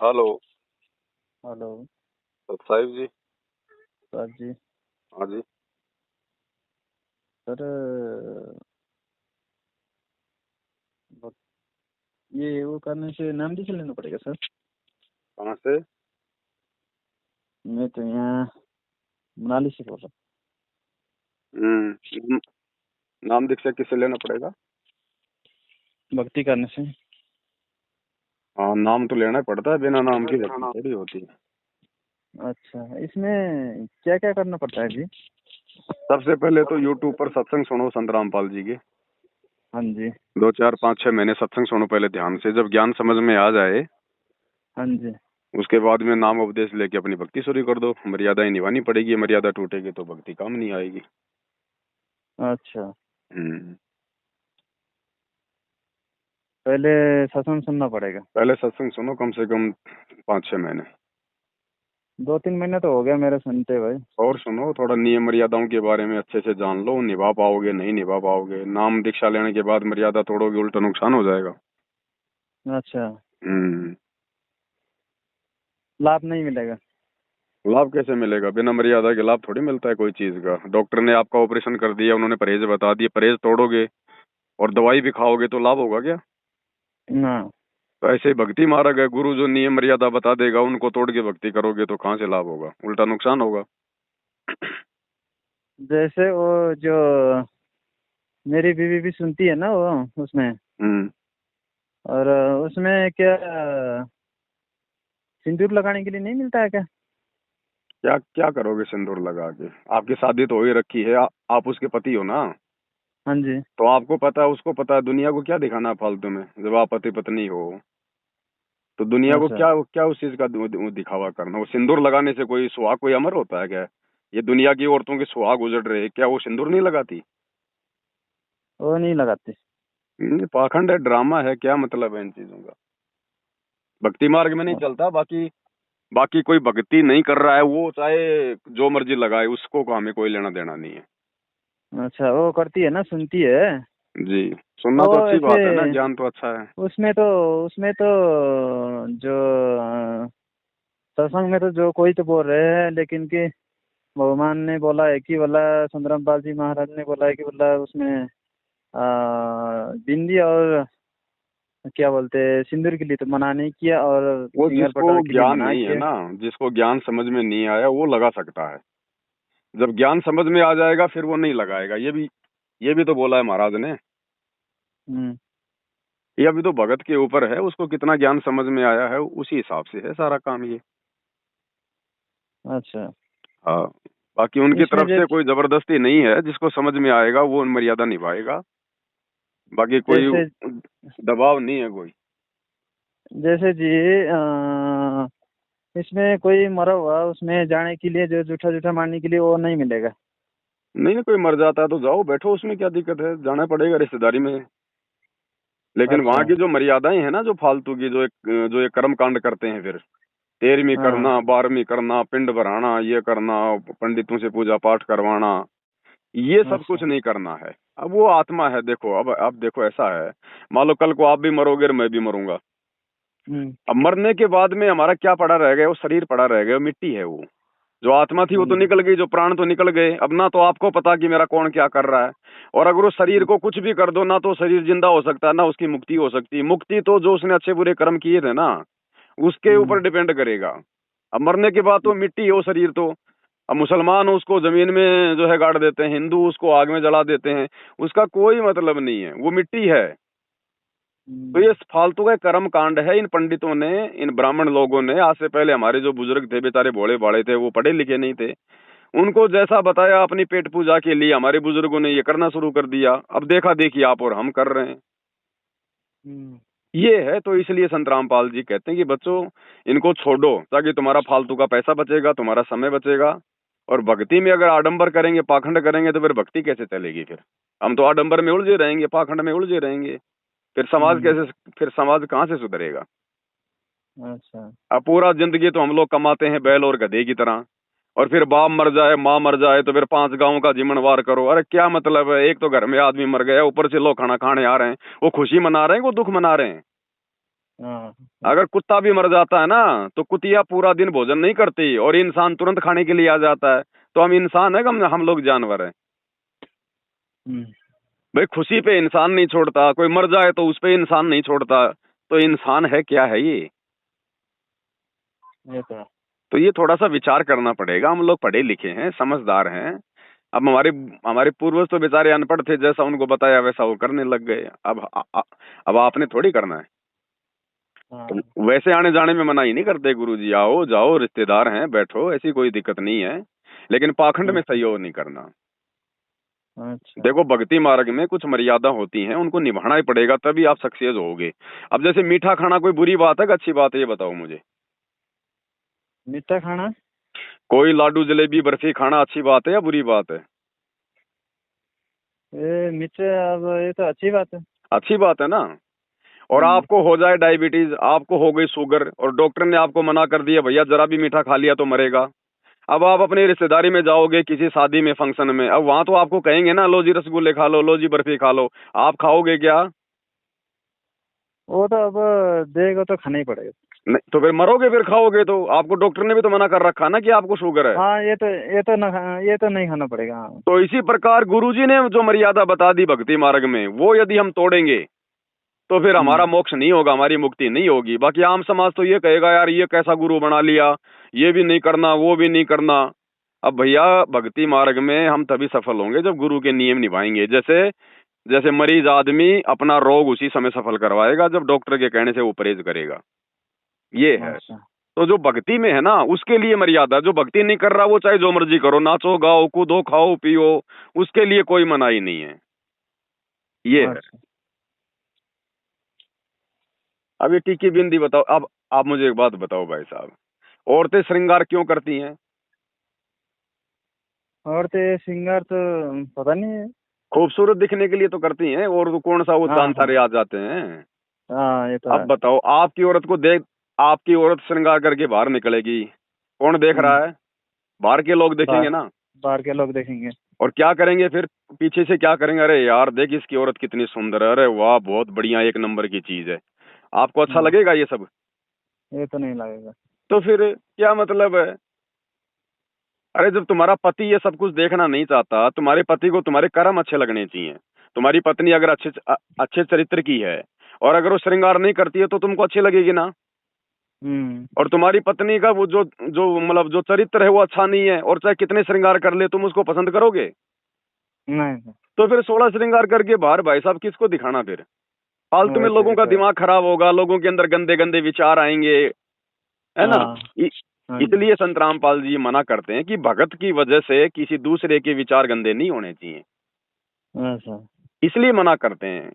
Hello. Hello. Sahib जी। Sir जी। हाँ जी। Sir, वो ये वो करने से नाम कैसे लेना पड़ेगा सर? कहाँ से? मैं तो यहाँ मनाली से बोल रहा नाम नाम दीक्षा किससे लेना पड़ेगा? हूँ, भक्ति करने से। हाँ, नाम तो लेना ही पड़ता है, बिना नाम की भक्ति थोड़ी होती है। अच्छा, इसमें क्या क्या करना पड़ता है जी? सबसे पहले तो यूट्यूब पर सत्संग सुनो संत रामपाल जी के। हाँ जी। 2 4 5 6 महीने सत्संग सुनो पहले ध्यान से, जब ज्ञान समझ में आ जाए हाँ जी। उसके बाद में नाम उपदेश लेके अपनी भक्ति शुरू कर दो। मर्यादाएं निभानी पड़ेगी, मर्यादा टूटेगी तो भक्ति काम नहीं आएगी। अच्छा, हम्म पहले सत्संग सुनना पड़ेगा। पहले सत्संग सुनो कम से कम 5 6 महीने। 2 3 महीने तो हो गया मेरे सुनते भाई। और सुनो, थोड़ा नियम मर्यादाओं के बारे में अच्छे से जान लो, निभा पाओगे नहीं निभा पाओगे। नाम दीक्षा लेने के बाद मर्यादा तोड़ोगे उल्टा नुकसान हो जाएगा। अच्छा, हम्म लाभ नहीं मिलेगा? लाभ कैसे मिलेगा? बिना मर्यादा के लाभ थोड़ी मिलता है कोई चीज का। डॉक्टर ने आपका ऑपरेशन कर दिया, उन्होंने परहेज बता दिए, परहेज तोड़ोगे और दवाई भी खाओगे तो लाभ होगा क्या? ना। तो ऐसे ही भक्ति मार्ग है, गुरु जो नियम मर्यादा बता देगा उनको तोड़ के भक्ति करोगे तो कहाँ से लाभ होगा, उल्टा नुकसान होगा। जैसे वो जो मेरी बीवी भी सुनती है ना वो उसमें, हम्म और उसमें क्या सिंदूर लगाने के लिए नहीं मिलता है क्या? क्या क्या करोगे सिंदूर लगा के? आपकी शादी तो हो ही रखी है, आप उसके पति हो ना। हाँ जी। तो आपको पता है, उसको पता है, दुनिया को क्या दिखाना है फालतू में? जब आप पति पत्नी हो तो दुनिया को अच्छा। क्या क्या उस चीज का दिखावा करना? वो सिंदूर लगाने से कोई सुहाग कोई अमर होता है क्या? ये दुनिया की औरतों के सुहाग उजड़ रहे, क्या वो सिंदूर नहीं लगाती? वो नहीं लगाते। पाखंड है, ड्रामा है, क्या मतलब है इन चीजों का? भक्ति मार्ग में नहीं चलता। बाकी बाकी कोई भक्ति नहीं कर रहा है वो चाहे जो मर्जी लगाए, उसको हमें कोई लेना देना नहीं है। अच्छा, वो करती है ना, सुनती है। जी। सुनना वो तो अच्छी ऐसे बात है ना, ज्ञान तो अच्छा है। उसमें तो जो सत्संग में तो जो कोई तो बोल रहे हैं, लेकिन कि भगवान ने बोला है कि बोला सुंदरम पाल जी महाराज ने बोला है कि बोला उसमें बिंदी और क्या बोलते हैं सिंदूर के लिए तो मना नहीं किया, और वो सिंगर जिसको पटर के लिए ज्ञान मना नहीं है किया। ना, जिसको ज्ञान समझ में नहीं आया वो लगा सकता है। जब ज्ञान समझ में आ जाएगा फिर वो नहीं लगाएगा। ये भी तो बोला है महाराज ने। हम्म। ये अभी तो भगत के ऊपर है, उसको कितना ज्ञान समझ में आया है उसी हिसाब से है सारा काम ये। अच्छा। हाँ। बाकी उनकी इसमें तरफ से जैसे कोई जबरदस्ती नहीं है, जिसको समझ में आएगा वो मर्यादा निभाएगा। बाकी कोई जैसे दबाव नहीं है कोई। जैसे जी, इसमें कोई मरा हुआ उसमें जाने के लिए, जो जूठा जूठा मारने के लिए वो नहीं मिलेगा? नहीं नहीं, कोई मर जाता है तो जाओ बैठो, उसमें क्या दिक्कत है? जाना पड़ेगा रिश्तेदारी में। लेकिन अच्छा। वहाँ की जो मर्यादाएं हैं ना, जो फालतू की जो ये कर्म कांड करते हैं, फिर 13वीं हाँ। करना, 12वीं करना, पिंड भराना, ये करना, पंडितों से पूजा पाठ करवाना, ये सब कुछ अच्छा। नहीं करना है। अब वो आत्मा है, देखो अब देखो ऐसा है, मान लो कल को आप भी मरोगे और मैं भी मरूंगा। हम्म। अब मरने के बाद में हमारा क्या पड़ा रह गया? वो शरीर पड़ा रह गया, वो मिट्टी है। वो जो आत्मा थी वो हाँ तो जी। निकल गई, जो प्राण तो निकल गए। अब ना तो आपको पता कि मेरा कौन क्या कर रहा है। और अगर उस शरीर को कुछ भी कर दो ना, तो शरीर जिंदा हो सकता है ना उसकी मुक्ति हो सकती है। मुक्ति तो जो उसने अच्छे बुरे कर्म किए थे ना उसके ऊपर हम्म। डिपेंड करेगा। अब मरने के बाद तो मिट्टी है वो शरीर तो। अब मुसलमान उसको जमीन में जो है गाड़ देते हैं, हिंदू उसको आग में जला देते हैं, उसका कोई मतलब नहीं है, वो मिट्टी है। तो ये फालतू का कर्म कांड है। इन पंडितों ने, इन ब्राह्मण लोगों ने, आज से पहले हमारे जो बुजुर्ग थे बेचारे भोले भाले थे, वो पढ़े लिखे नहीं थे, उनको जैसा बताया अपनी पेट पूजा के लिए हमारे बुजुर्गों ने ये करना शुरू कर दिया। अब देखा देखी आप और हम कर रहे हैं। हम्म। ये है। तो इसलिए संत रामपाल जी कहते हैं कि बच्चों इनको छोड़ो, ताकि तुम्हारा फालतू का पैसा बचेगा, तुम्हारा समय बचेगा। और भक्ति में अगर आडंबर करेंगे, पाखंड करेंगे तो फिर भक्ति कैसे चलेगी? फिर हम तो आडंबर में उलझे रहेंगे, पाखंड में उलझे रहेंगे। फिर समाज हम्म। कैसे, फिर समाज कहाँ से सुधरेगा? अच्छा। अब पूरा जिंदगी तो हम लोग कमाते हैं बैल और गधे की तरह, और फिर बाप मर जाए, माँ मर जाए तो फिर 5 गांव का जिम्मेवार करो। अरे क्या मतलब है? एक तो घर में आदमी मर गया, ऊपर से लोग खाना खाने आ रहे हैं। वो खुशी मना रहे हैं, वो दुख मना रहे हैं? हाँ अगर कुत्ता भी मर जाता है ना तो कुतिया पूरा दिन भोजन नहीं करती और इंसान तुरंत खाने के लिए आ जाता है। तो हम इंसान है, हम लोग जानवर हैं। हम्म, भाई खुशी पे इंसान नहीं छोड़ता, कोई मर जाए तो उस पे इंसान नहीं छोड़ता, तो इंसान है क्या है ये? ये तो है। तो ये थोड़ा सा विचार करना पड़ेगा। हम लोग पढ़े लिखे हैं, समझदार हैं। अब हमारे हमारे पूर्वज तो बेचारे अनपढ़ थे, जैसा उनको बताया वैसा वो करने लग गए। अब आपने थोड़ी करना है। हाँ तो वैसे आने जाने में मना ही नहीं करते गुरुजी, आओ जाओ, रिश्तेदार हैं, बैठो, ऐसी कोई दिक्कत नहीं है। लेकिन पाखंड में अच्छा सहयोग नहीं करना। अच्छा। देखो भक्ति मार्ग में कुछ मर्यादा होती हैं, उनको निभाना ही पड़ेगा, तभी आप सक्सेस होगे। अब जैसे मीठा खाना कोई बुरी बात है कि अच्छी बात है, ये बताओ मुझे। मीठा खाना। कोई लाडू जलेबी बर्फी खाना अच्छी बात है या बुरी बात है? ये मीठे, अब ये तो अच्छी बात है। अच्छी बात है ना। और हम्म। आपको हो जाए डायबिटीज, आपको हो गई शुगर, और डॉक्टर ने आपको मना कर दिया भैया जरा भी मीठा खा लिया तो मरेगा। अब आप अपनी रिश्तेदारी में जाओगे किसी शादी में, फंक्शन में, अब वहां तो आपको कहेंगे ना लो जी रसगुल्ले खा लो, लो जी बर्फी खा लो। आप खाओगे क्या? वो तो अब देगा तो खाना ही पड़ेगा। नहीं तो फिर मरोगे, फिर खाओगे तो। आपको डॉक्टर ने भी तो मना कर रखा ना कि आपको शुगर है। हाँ ये तो नहीं खाना पड़ेगा, हाँ। तो इसी प्रकार गुरुजी ने जो मर्यादा बता दी भक्ति मार्ग में, वो यदि हम तोड़ेंगे तो फिर हमारा हम्म। मोक्ष नहीं होगा, हमारी मुक्ति नहीं होगी। बाकी आम समाज तो ये कहेगा यार ये कैसा गुरु बना लिया, ये भी नहीं करना वो भी नहीं करना। अब भैया भक्ति मार्ग में हम तभी सफल होंगे जब गुरु के नियम निभाएंगे। जैसे जैसे मरीज आदमी अपना रोग उसी समय सफल करवाएगा जब डॉक्टर के कहने से वो परहेज करेगा। ये है। अच्छा। तो जो भक्ति में है ना उसके लिए मर्यादा, जो भक्ति नहीं कर रहा वो चाहे जो मर्जी करो, नाचो गाओ कूदो खाओ पियो, उसके लिए कोई मनाही नहीं है। ये है। अच्छा। अब ये टीकी बिंदी बताओ। अब आप मुझे एक बात बताओ भाई साहब, औरतें श्रृंगार क्यों करती हैं? और तो ये सिंगर तो पता नहीं है। खूबसूरत दिखने के लिए तो करती हैं, और तो कौन सा वो हाँ चांद हाँ तारे आ जाते हैं। हाँ, ये तो अब है। बताओ आपकी औरत को देख, आपकी औरत श्रृंगार करके बाहर निकलेगी, कौन देख हम्म। रहा है? बाहर के लोग बाहर देखेंगे ना। बाहर के लोग देखेंगे। और क्या करेंगे फिर? पीछे से क्या करेंगे, अरे यार देख इसकी औरत कितनी सुंदर है, अरे वाह बहुत बढ़िया एक नंबर की चीज है। आपको अच्छा हाँ, लगेगा ये सब? ये तो नहीं लगेगा। तो फिर क्या मतलब है? अरे जब तुम्हारा पति ये सब कुछ देखना नहीं चाहता, तुम्हारे पति को तुम्हारे कर्म अच्छे लगने चाहिए। तुम्हारी पत्नी अगर अच्छे चरित्र की है और अगर वो श्रृंगार नहीं करती है तो तुमको अच्छी लगेगी ना। हम्म। और तुम्हारी पत्नी का वो जो जो मतलब जो चरित्र है वो अच्छा नहीं है, और चाहे कितने श्रृंगार कर ले तुम उसको पसंद करोगे? नहीं नहीं, तो फिर 16 श्रृंगार करके बाहर भाई साहब किसको दिखाना फिर? फालतू में वैसे लोगों ये का तो है। दिमाग खराब होगा, लोगों के अंदर गंदे गंदे विचार आएंगे, है ना। हाँ इ- हाँ जी। इसलिए संत रामपाल जी मना करते हैं कि भगत की वजह से किसी दूसरे के विचार गंदे नहीं होने चाहिए, अच्छा। इसलिए मना करते हैं।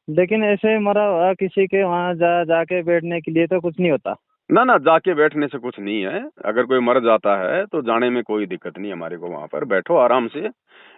लेकिन ऐसे मरा हुआ किसी के वहां जाके बैठने के लिए तो कुछ नहीं होता। ना ना, जाके बैठने से कुछ नहीं है। अगर कोई मर जाता है तो जाने में कोई दिक्कत नहीं हमारे को, वहां पर बैठो आराम से,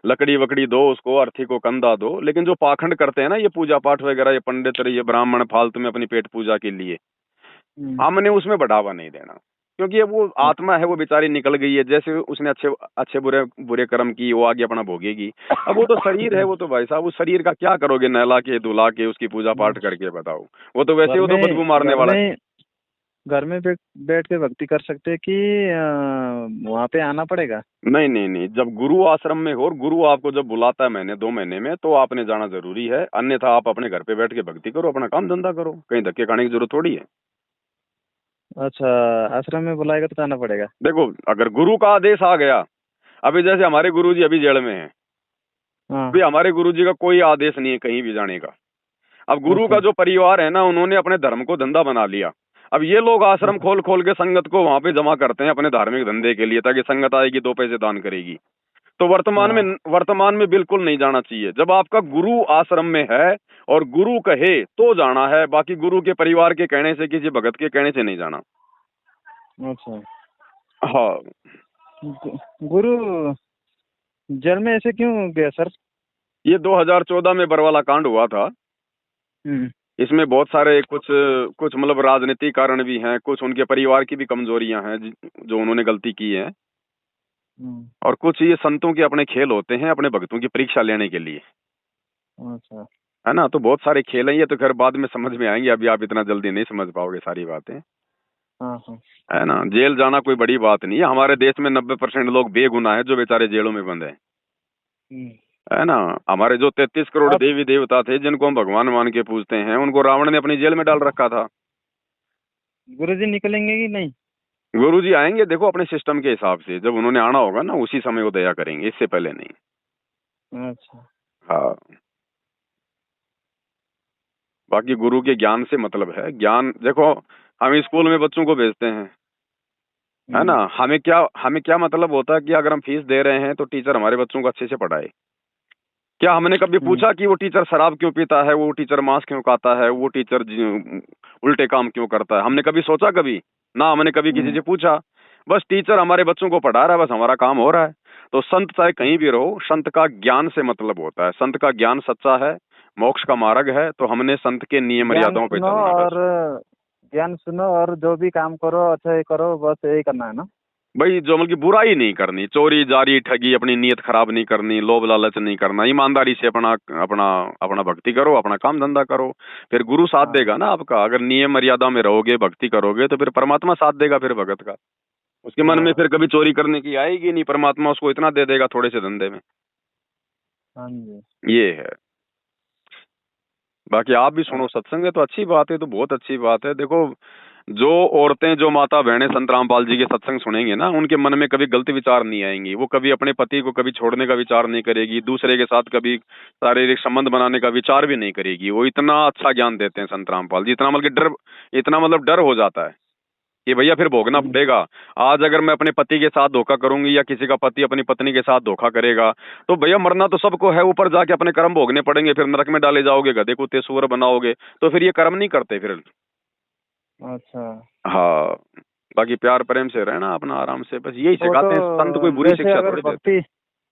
लकड़ी वकड़ी दो उसको, अर्थी को कंधा दो। लेकिन जो पाखंड करते हैं ना, ये पूजा पाठ वगैरह, ये पंडित ये ब्राह्मण फालतू में अपनी पेट पूजा के लिए, हम्म। हमने उसमें बढ़ावा नहीं देना। क्योंकि ये वो आत्मा है, वो बेचारी निकल गई है, जैसे उसने अच्छे अच्छे बुरे बुरे कर्म की, वो आगे अपना भोगेगी। अब वो तो शरीर है, वो तो भाई साहब उस शरीर का क्या करोगे, नहला के धुला के उसकी पूजा पाठ करके, बताओ। वो तो वैसे घर वो तो में बदबू मारने घर वाला है। में घर में बैठ के भक्ति कर सकते हैं कि वहां पे आना पड़ेगा? नहीं नहीं नहीं, जब गुरु आश्रम में हो और गुरु आपको जब बुलाता है महीने 2 महीने में, तो आपने जाना जरूरी है। अन्यथा आप अपने घर पे बैठ के भक्ति करो, अपना काम धंधा करो, कहीं धक्के खाने की जरूरत थोड़ी है। अच्छा, आश्रम में बुलाएगा तो जाना पड़ेगा। देखो अगर गुरु का आदेश आ गया, अभी जैसे हमारे गुरु जी अभी जेल में हैं, अभी हाँ। हमारे गुरु जी का कोई आदेश नहीं है कहीं भी जाने का। अब गुरु का अच्छा जो परिवार है ना, उन्होंने अपने धर्म को धंधा बना लिया। अब ये लोग आश्रम अच्छा। खोल खोल के संगत को वहां पे जमा करते हैं अपने धार्मिक धंधे के लिए, ताकि संगत आएगी 2 पैसे दान करेगी। तो हाँ। वर्तमान में बिल्कुल नहीं जाना चाहिए। जब आपका गुरु आश्रम में है और गुरु कहे तो जाना है, बाकी गुरु के परिवार के कहने से, किसी भगत के कहने से नहीं जाना। अच्छा। हाँ। गुरु जेल में ऐसे क्यों गया सर? ये 2014 में बरवाला कांड हुआ था। हम्म। इसमें बहुत सारे कुछ कुछ मतलब राजनीतिक कारण भी हैं, कुछ उनके परिवार की भी कमजोरियां हैं जो उन्होंने गलती की है, हम्म। और कुछ ये संतों के अपने खेल होते हैं अपने भक्तों की परीक्षा लेने के लिए। अच्छा। है ना। तो बहुत सारे खेल हैं, ये तो खैर बाद में समझ में आएंगे, अभी आप इतना जल्दी नहीं समझ पाओगे सारी बातें। हाँ हाँ। है ना, जेल जाना कोई बड़ी बात नहीं है। हमारे देश में 90% लोग बेगुनाह है जो बेचारे जेलों में बंद हैं। हम्म। है ना। हमारे जो 33 करोड़ अब देवी देवता थे जिनको हम भगवान मान के पूजते हैं, उनको रावण ने अपनी जेल में डाल रखा था। गुरुजी निकलेंगे कि नहीं? गुरु जी आएंगे, देखो अपने सिस्टम के हिसाब से, जब उन्होंने आना होगा ना उसी समय वो दया करेंगे, इससे पहले नहीं। अच्छा। हाँ। बाकी गुरु के ज्ञान से मतलब है, ज्ञान देखो, हम स्कूल में बच्चों को भेजते हैं, है ना। हम्म। हमें क्या मतलब होता है कि अगर हम फीस दे रहे हैं तो टीचर हमारे बच्चों को अच्छे से पढ़ाए। क्या हमने कभी हम्म। पूछा कि वो टीचर शराब क्यों पीता है, वो टीचर मांस क्यों खाता है, वो टीचर उल्टे काम क्यों करता है? हमने कभी सोचा? कभी ना, हमने कभी किसी हम्म। से पूछा। बस टीचर हमारे बच्चों को पढ़ा रहा है, बस हमारा काम हो रहा है। तो संत चाहे कहीं भी रहो, संत का ज्ञान से मतलब होता है, संत का ज्ञान सच्चा है, मोक्ष का मार्ग है, तो हमने संत के नियम ज्ञान मर्यादाओं पे सुनो चलना है और बस। ज्ञान सुनो और जो भी काम करो अच्छा ही करो, बस यही करना है ना। भाई जो मतलब की बुराई नहीं करनी, चोरी जारी ठगी, अपनी नीयत खराब नहीं करनी, लोभ लालच नहीं करना, ईमानदारी से अपना अपना अपना भक्ति करो, अपना काम धंधा करो। फिर गुरु साथ हाँ। देगा ना आपका। अगर नियम मर्यादा में रहोगे, भक्ति करोगे, तो फिर परमात्मा साथ देगा फिर भगत का। उसके मन में हाँ। फिर कभी चोरी करने की आएगी नहीं, परमात्मा उसको इतना दे देगा थोड़े से धंधे में। हाँ जी। ये है। बाकी आप भी हाँ। सुनो, सत्संग है तो अच्छी बात है, तो बहुत अच्छी बात है। देखो, जो औरतें, जो माता बहनें संत रामपाल जी के सत्संग सुनेंगे ना, उनके मन में कभी गलत विचार नहीं आएंगी। वो कभी अपने पति को कभी छोड़ने का विचार नहीं करेगी, दूसरे के साथ कभी शारीरिक संबंध बनाने का विचार भी नहीं करेगी। वो इतना अच्छा ज्ञान देते हैं संत रामपाल जी, इतना मतलब डर हो जाता है कि भैया फिर भोगना हम्म। पड़ेगा। आज अगर मैं अपने पति के साथ धोखा करूंगी, या किसी का पति अपनी पत्नी के साथ धोखा करेगा, तो भैया मरना तो सबको है, ऊपर जाके अपने कर्म भोगने पड़ेंगे, फिर नरक में डाले जाओगे, गधे कुत्ते सूअर बनाओगे। तो फिर ये कर्म नहीं करते फिर। अच्छा। हाँ। बाकी प्यार प्रेम से रहना अपना आराम से, बस यही वो तो सिखाते हैं संत, कोई बुरी जैसे शिक्षा अगर थोड़ी देते। भक्ति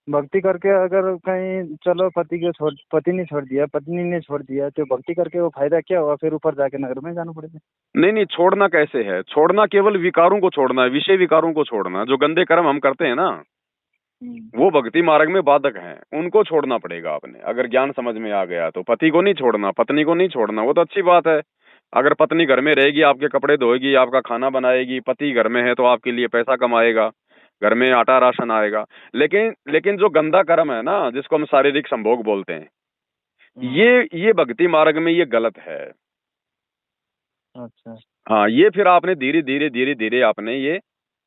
भक्ति करके अगर कहीं चलो पति ने छोड़ दिया, पत्नी ने छोड़ दिया, तो भक्ति करके वो फायदा क्या हुआ? फिर ऊपर जाके नगर में जाना पड़ेगा। नहीं नहीं, छोड़ना कैसे है? छोड़ना केवल विकारों को छोड़ना है, विषय विकारों को छोड़ना। जो गंदे कर्म हम करते हैं ना, वो भक्ति मार्ग में बाधक हैं, उनको छोड़ना पड़ेगा आपने। अगर ज्ञान समझ में आ गया तो पति को नहीं छोड़ना, पत्नी को नहीं छोड़ना, वो तो अच्छी बात है। अगर पत्नी घर में रहेगी, आपके कपड़े धोएगी, आपका खाना बनाएगी, पति घर में है तो आपके लिए पैसा कमाएगा, घर में आटा राशन आएगा। लेकिन लेकिन जो गंदा कर्म है ना, जिसको हम शारीरिक संभोग बोलते हैं, हम्म। ये भक्ति मार्ग में ये गलत है। अच्छा। हाँ, ये फिर आपने धीरे धीरे धीरे धीरे आपने ये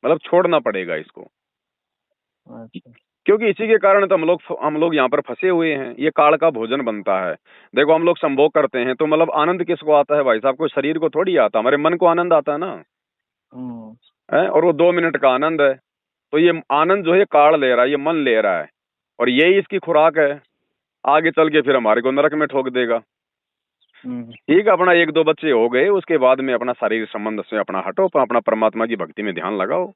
मतलब छोड़ना पड़ेगा इसको। अच्छा। क्योंकि इसी के कारण तो हम लोग यहाँ पर फंसे हुए हैं। ये काल का भोजन बनता है। देखो, हम लोग संभोग करते हैं तो मतलब आनंद किसको आता है भाई साहब? को शरीर को थोड़ी आता, हमारे मन को आनंद आता है ना। हम्म। है, और वो 2 मिनट का आनंद है। तो ये आनंद जो है काल ले रहा है, ये मन ले रहा है, और यही इसकी खुराक है। आगे चल के फिर हमारे को नरक में ठोक देगा। हम्म। ठीक है, अपना 1-2 बच्चे हो गए, उसके बाद में अपना शारीरिक संबंध से अपना हटो, अपना परमात्मा की भक्ति में ध्यान लगाओ।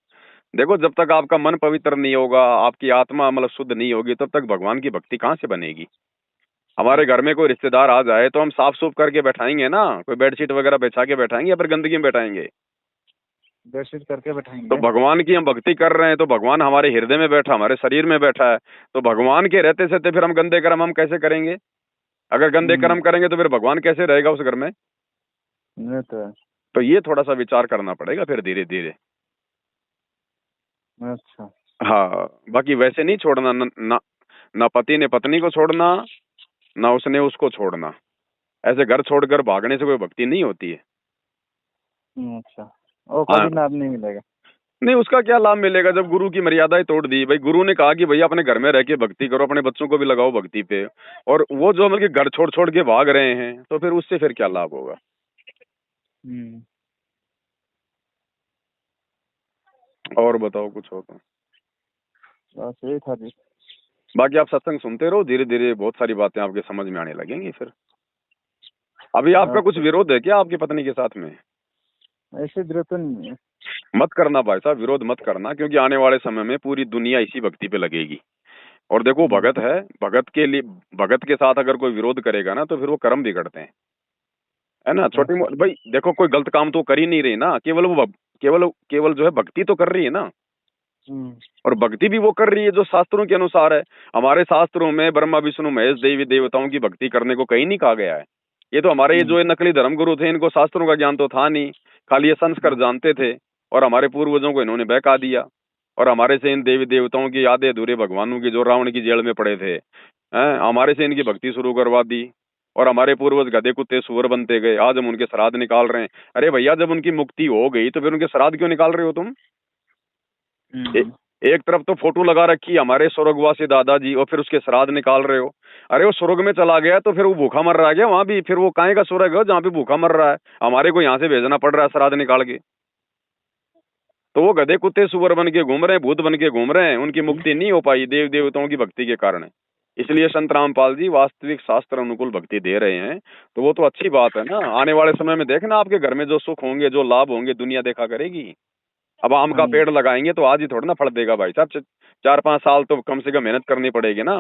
देखो, जब तक आपका मन पवित्र नहीं होगा, आपकी आत्मा मतलब शुद्ध नहीं होगी, तब तक भगवान की भक्ति कहाँ से बनेगी? हमारे घर में कोई रिश्तेदार आ जाए तो हम साफ सूफ करके बैठाएंगे ना? कोई बेडशीट वगैरह बिछा के बैठाएंगे या फिर गंदगी में बैठाएंगे? दर्शित करके तो बैठाएंगे। भगवान की हम भक्ति कर रहे हैं तो भगवान हमारे हृदय में बैठा, हमारे शरीर में बैठा है। तो भगवान के रहते सहते फिर हम गंदे कर्म हम कैसे करेंगे? अगर गंदे कर्म करेंगे तो फिर भगवान कैसे रहेगा उस घर में? ये तो है। तो ये थोड़ा सा विचार करना पड़ेगा फिर धीरे धीरे। अच्छा। हाँ, बाकी वैसे नहीं छोड़ना, ना पति ने पत्नी को छोड़ना, ना उसने उसको छोड़ना। ऐसे घर छोड़कर भागने से कोई भक्ति नहीं होती है। अच्छा। और हाँ, कभी लाभ नहीं मिलेगा? नहीं, उसका क्या लाभ मिलेगा जब गुरु की मर्यादाएं तोड़ दी? भाई, गुरु ने कहा कि भैया अपने घर में रह के भक्ति करो, अपने बच्चों को भी लगाओ भक्ति पे, और वो जो मतलब कि घर छोड़ छोड़ के भाग रहे हैं, तो फिर उससे फिर क्या लाभ होगा? हम्म। और बताओ कुछ हो तो। बस यही था जी। बाकी आप सत्संग सुनते रहो, धीरे धीरे बहुत सारी बातें आपके समझ में आने लगेंगी फिर। अभी आपका कुछ अच्छा। विरोध है क्या आपकी पत्नी के साथ में? ऐसे विरोध तो नहीं है। मत करना भाई साहब, विरोध मत करना, क्योंकि आने वाले समय में पूरी दुनिया इसी भक्ति पे लगेगी। और देखो, भगत है, भगत के लिए, भगत के साथ अगर कोई विरोध करेगा ना तो फिर वो कर्म बिगड़ते हैं। है ना। अच्छा। भाई देखो, कोई गलत काम तो कर ही नहीं रही ना, केवल जो है भक्ति तो कर रही है ना। और भक्ति भी वो कर रही है जो शास्त्रों के अनुसार है। हमारे शास्त्रों में ब्रह्मा विष्णु महेश देवी देवताओं की भक्ति करने को कहीं नहीं कहा गया है। ये तो हमारे ये जो नकली धर्मगुरु थे, इनको शास्त्रों का ज्ञान तो था नहीं, खाली ये संस्कार जानते थे और हमारे पूर्वजों को इन्होंने बहका दिया। और हमारे से इन देवी देवताओं की यादें अधूरे भगवानों की जो रावण की जेल में पड़े थे, हमारे से इनकी भक्ति शुरू करवा दी। और हमारे पूर्वज गधे कुत्ते सुअर बनते गए, आज हम उनके श्राद्ध निकाल रहे हैं। अरे भैया, जब उनकी मुक्ति हो गई तो फिर उनके श्राद्ध क्यों निकाल रहे हो तुम? एक तरफ तो फोटो लगा रखी हमारे स्वर्गवासी दादाजी, और फिर उसके श्राद्ध निकाल रहे हो। अरे वो स्वर्ग में चला गया तो फिर वो भूखा मर रहा है क्या वहां भी? फिर वो काहे का स्वर्ग है जहाँ पे भूखा मर रहा है? हमारे को यहाँ से भेजना पड़ रहा है श्राद्ध निकाल के। तो वो गधे कुत्ते सुअर बन के घूम रहे हैं, भूत बन के घूम रहे हैं, उनकी मुक्ति नहीं हो पाई देव देवताओं की भक्ति के कारण। इसलिए संत रामपाल जी वास्तविक शास्त्र अनुकूल भक्ति दे रहे हैं, तो वो तो अच्छी बात है ना। आने वाले समय में देखना आपके घर में जो सुख होंगे, जो लाभ होंगे, दुनिया देखा करेगी। अब आम का पेड़ लगाएंगे तो आज ही थोड़ा ना फल देगा भाई साहब, 4-5 साल तो कम से कम मेहनत करनी पड़ेगी ना।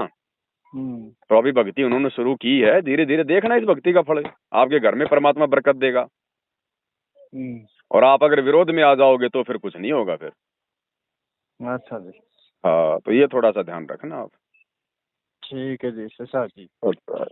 तो अभी भक्ति उन्होंने शुरू की है, धीरे धीरे देखना इस भक्ति का फल आपके घर में परमात्मा बरकत देगा। और आप अगर विरोध में आ जाओगे तो फिर कुछ नहीं होगा फिर। अच्छा जी। हाँ, तो ये थोड़ा सा ध्यान रखना आप। ठीक है जी, ससा जी। अच्छा।